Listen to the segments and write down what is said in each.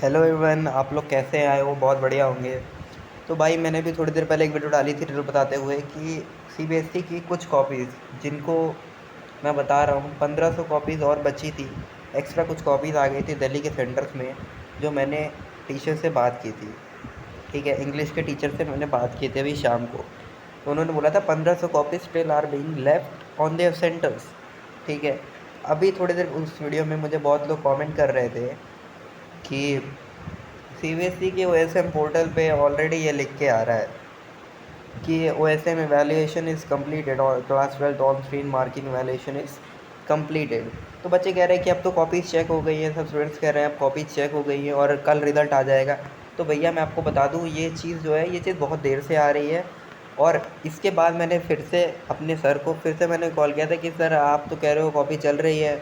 Hello everyone, आप लोग कैसे आए हो? बहुत बढ़िया होंगे। तो भाई मैंने भी थोड़ी देर पहले एक वीडियो डाली थी रिजल्ट बताते हुए कि सीबीएसई की कुछ कॉपीज़ जिनको मैं बता रहा हूँ 1500 कॉपीज़ और बची थी। एक्स्ट्रा कुछ कॉपीज़ आ गई थी दिल्ली के सेंटर्स में, जो मैंने टीचर से बात की थी। ठीक है, इंग्लिश के टीचर से मैंने बात की थी अभी शाम को। तो उन्होंने बोला था 1500 copies still are being left on their centres. ठीक है, अभी थोड़ी देर उस वीडियो में मुझे बहुत लोग कमेंट कर रहे थे कि सीबीएसई के ओएसएम पोर्टल पे ऑलरेडी ये लिख के आ रहा है कि ओएसएम एवेल्यूएशन इज़ कम्प्लीटेड और class 12 on screen marking evaluation is completed. तो बच्चे कह रहे हैं कि अब तो कॉपीज़ चेक हो गई है, सब स्टूडेंट्स कह रहे हैं अब कॉपीज़ चेक हो गई है और कल रिज़ल्ट आ जाएगा। तो भैया मैं आपको बता दूँ, ये चीज़ जो है ये चीज़ बहुत देर से आ रही है। और इसके बाद मैंने फिर से अपने सर को फिर से मैंने कॉल किया था कि सर आप तो कह रहे हो कॉपी चल रही है,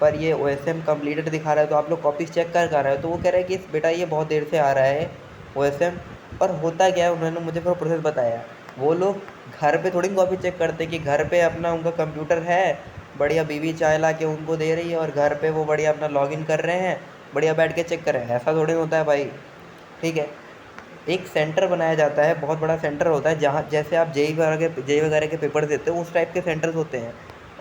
पर ये ओएसएम कंप्लीटेड दिखा रहा है, तो आप लोग कॉपीज़ चेक कर रहे हो? तो वो कह रहे हैं कि बेटा ये बहुत देर से आ रहा है ओएसएम। और होता क्या है, उन्होंने मुझे पूरा प्रोसेस बताया। वो लोग घर पे थोड़ी कॉपी चेक करते कि घर पे अपना उनका कंप्यूटर है, बढ़िया बीवी चाय ला के उनको दे रही है और घर पे वो बढ़िया अपना लॉगिन कर रहे हैं, बढ़िया बैठ के चेक कर रहे हैं। ऐसा थोड़ी होता है भाई। ठीक है, एक सेंटर बनाया जाता है, बहुत बड़ा सेंटर होता है, जहाँ जैसे आप जेई वगैरह के पेपर देते हो उस टाइप के सेंटर्स होते हैं।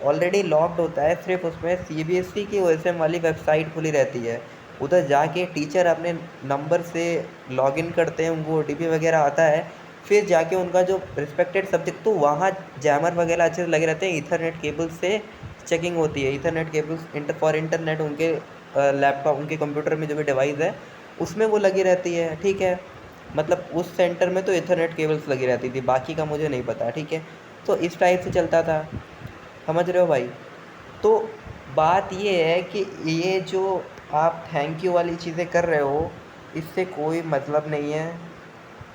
ऑलरेडी लॉक्ड होता है, सिर्फ उसमें सीबीएसई की ओएसएम वाली वेबसाइट खुली रहती है। उधर जाके टीचर अपने नंबर से लॉगिन करते हैं, उनको ओटीपी वगैरह आता है, फिर जाके उनका जो रिस्पेक्टेड सब्जेक्ट, तो वहाँ जैमर वगैरह अच्छे से लगे रहते हैं, ईथरनेट केबल से चेकिंग होती है। ईथरनेट केबल्स फॉर इंटरनेट उनके लैपटॉप, उनके कंप्यूटर में जो भी डिवाइस है उसमें वो लगी रहती है। ठीक है, मतलब उस सेंटर में तो इथरनेट केबल्स लगी रहती थी, बाकी का मुझे नहीं पता। ठीक है, तो इस टाइप से चलता था, समझ रहे हो भाई? तो बात ये है कि ये जो आप थैंक यू वाली चीज़ें कर रहे हो, इससे कोई मतलब नहीं है।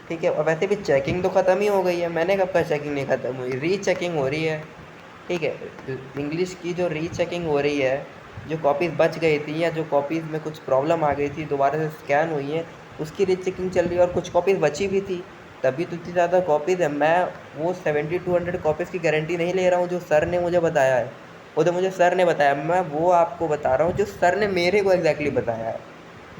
ठीक है, और वैसे भी चेकिंग तो ख़त्म ही हो गई है। मैंने कब कहा चेकिंग नहीं ख़त्म हुई? रीचेकिंग हो रही है। ठीक है, इंग्लिश की जो रीचेकिंग हो रही है, जो कॉपीज़ बच गई थी या जो कॉपीज़ में कुछ प्रॉब्लम आ गई थी दोबारा से स्कैन हुई है, उसकी रीचेकिंग चल रही है। और कुछ कॉपीज़ बची भी थी, तभी तो इतनी ज़्यादा कॉपीज़ है। मैं वो 70-200 कॉपीज़ की गारंटी नहीं ले रहा हूँ जो सर ने मुझे बताया है। वो तो मुझे सर ने बताया, मैं वो आपको बता रहा हूँ जो सर ने मेरे को एग्जैक्टली बताया है,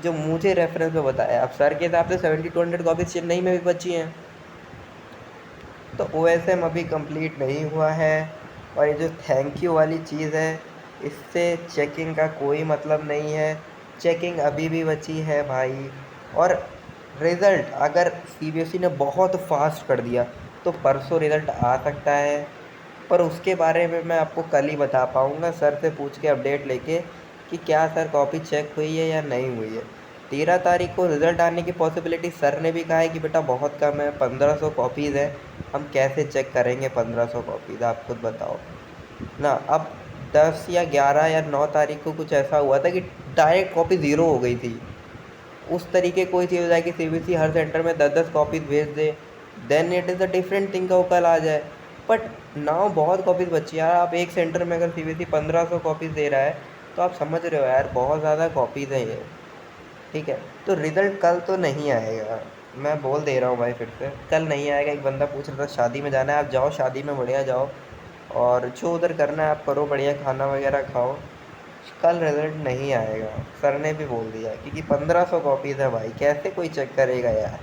जो मुझे रेफरेंस में बताया। अब सर के हिसाब से 70-200 कॉपीज़ चेन्नई में भी बची हैं। तो ओएसएम अभी कंप्लीट नहीं हुआ है। और ये जो थैंक यू वाली चीज़ है, इससे चेकिंग का कोई मतलब नहीं है। चेकिंग अभी भी बची है भाई। और रिज़ल्ट अगर सीबीएसई ने बहुत फास्ट कर दिया तो परसों रिज़ल्ट आ सकता है, पर उसके बारे में मैं आपको कल ही बता पाऊँगा, सर से पूछ के अपडेट लेके कि क्या सर कॉपी चेक हुई है या नहीं हुई है। 13 तारीख को रिज़ल्ट आने की पॉसिबिलिटी सर ने भी कहा है कि बेटा बहुत कम है, 1500 कॉपीज़ है, हम कैसे चेक करेंगे 1500 कॉपीज़, आप खुद बताओ ना। अब 10 या 11 या 9 तारीख को कुछ ऐसा हुआ था कि डायरेक्ट कॉपी ज़ीरो हो गई थी। उस तरीके कोई चीज़ हो जाए कि सीबीएसई हर सेंटर में 10-10 कॉपीज़ भेज दे, then it is a different thing, का वो कल आ जाए। बट नाउ बहुत कॉपीज़ बची है यार। आप एक सेंटर में अगर सीबीएसई 1500 कॉपीज़ दे रहा है, तो आप समझ रहे हो यार, बहुत ज़्यादा कॉपीज़ है ये। ठीक है, तो रिज़ल्ट कल तो नहीं आएगा, मैं बोल दे रहा हूँ भाई, फिर से कल नहीं आएगा। एक बंदा पूछ रहा था शादी में जाना है, आप जाओ शादी में, बढ़िया जाओ और जो उधर करना है आप करो, बढ़िया खाना वगैरह खाओ। कल रिज़ल्ट नहीं आएगा, सर ने भी बोल दिया, क्योंकि 1500 कॉपीज़ है भाई, कैसे कोई चेक करेगा यार।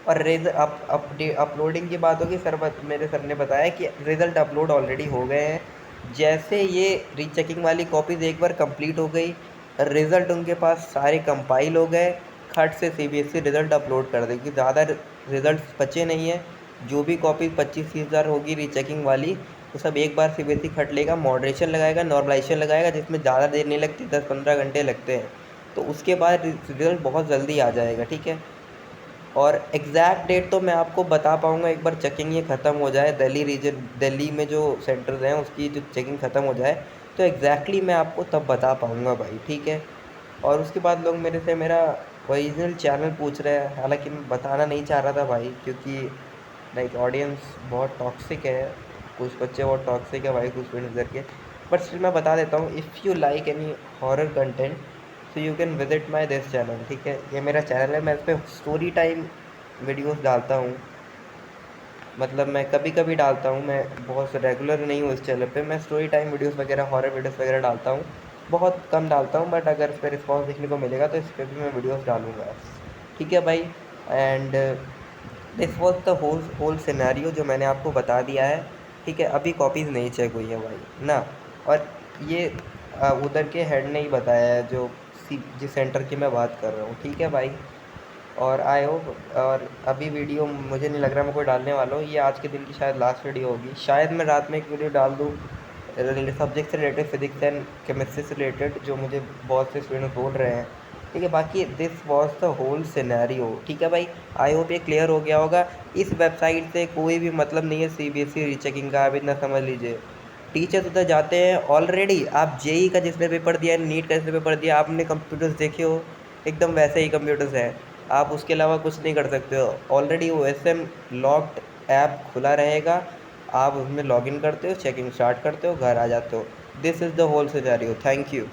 और अपलोडिंग की बात होगी, मेरे सर ने बताया कि रिज़ल्ट अपलोड ऑलरेडी हो गए हैं। जैसे ये रीचेकिंग वाली कॉपीज़ एक बार कंप्लीट हो गई, रिज़ल्ट उनके पास सारे कंपाइल हो गए, खट से सीबीएसई रिज़ल्ट अपलोड कर देगी। ज़्यादा रिज़ल्ट बचे नहीं हैं। जो भी कॉपीज़ 25-30 हज़ार होगी रीचेकिंग वाली, वो सब एक बार सीबीएसई खट लेगा, मॉडरेशन लगाएगा, नॉर्मलाइजेशन लगाएगा, जिसमें ज़्यादा देर नहीं लगती, 10-15 घंटे लगते हैं। तो उसके बाद रिज़ल्ट बहुत जल्दी आ जाएगा। ठीक है, और एग्जैक्ट डेट तो मैं आपको बता पाऊँगा एक बार चेकिंग ये ख़त्म हो जाए, दिल्ली में जो सेंटर्स हैं उसकी जो चेकिंग ख़त्म हो जाए, तो एग्जैक्टली मैं आपको तब बता पाऊँगा भाई। ठीक है, और उसके बाद लोग मेरे से मेरा ओरिजिनल चैनल पूछ रहे हैं, हालांकि मैं बताना नहीं चाह रहा था भाई, क्योंकि लाइक ऑडियंस बहुत टॉक्सिक है, कुछ बच्चे बहुत टॉक्सिक है भाई, कुछ फ्रेंड्स इधर के। बट स्टिल मैं बता देता हूँ, if you like any horror content so you can visit my this channel. ठीक है, ये मेरा चैनल है, मैं इस पर स्टोरी टाइम वीडियोस डालता हूँ। मतलब मैं कभी कभी डालता हूँ, मैं बहुत रेगुलर नहीं हूँ इस चैनल पे। मैं स्टोरी टाइम वीडियोस वगैरह, हॉरर वीडियोस वगैरह डालता हूँ। बहुत कम डालता हूँ, बट अगर इस पर रिस्पॉन्स देखने को मिलेगा तो इस पर भी मैं वीडियोस डालूँगा। ठीक है भाई। And this was the whole scenario जो मैंने आपको बता दिया है। ठीक है, अभी कॉपीज़ नहीं चेक हुई है भाई ना। और ये उधर के हेड ने ही बताया है, जो जिस सेंटर की मैं बात कर रहा हूँ। ठीक है भाई। और आई होप, और अभी वीडियो मुझे नहीं लग रहा मैं कोई डालने वाला हूँ, ये आज के दिन की शायद लास्ट वीडियो होगी। शायद मैं रात में एक वीडियो डाल दूँ सब्जेक्ट से रिलेटेड, फिजिक्स एंड केमिस्ट्री से रिलेटेड, जो मुझे बहुत से स्टूडेंट्स बोल रहे हैं। ठीक है, बाकी this was the whole scenario. ठीक है भाई, आई होप ये क्लियर हो गया होगा। इस वेबसाइट से कोई भी मतलब नहीं है सीबीएसई रीचेकिंग का, आप इतना समझ लीजिए। टीचर्स उधर जाते हैं ऑलरेडी। आप जेई का जिसने पेपर दिया है, नीट का जिसने पेपर दिया, आपने कंप्यूटर्स देखे हो, एकदम वैसे ही कंप्यूटर्स हैं। आप उसके अलावा कुछ नहीं कर सकते हो। ऑलरेडी वो एसएम लॉक्ड ऐप खुला रहेगा, आप उसमें लॉगिन करते हो, चेकिंग स्टार्ट करते हो, घर आ जाते हो। This is the whole scenario. Thank you.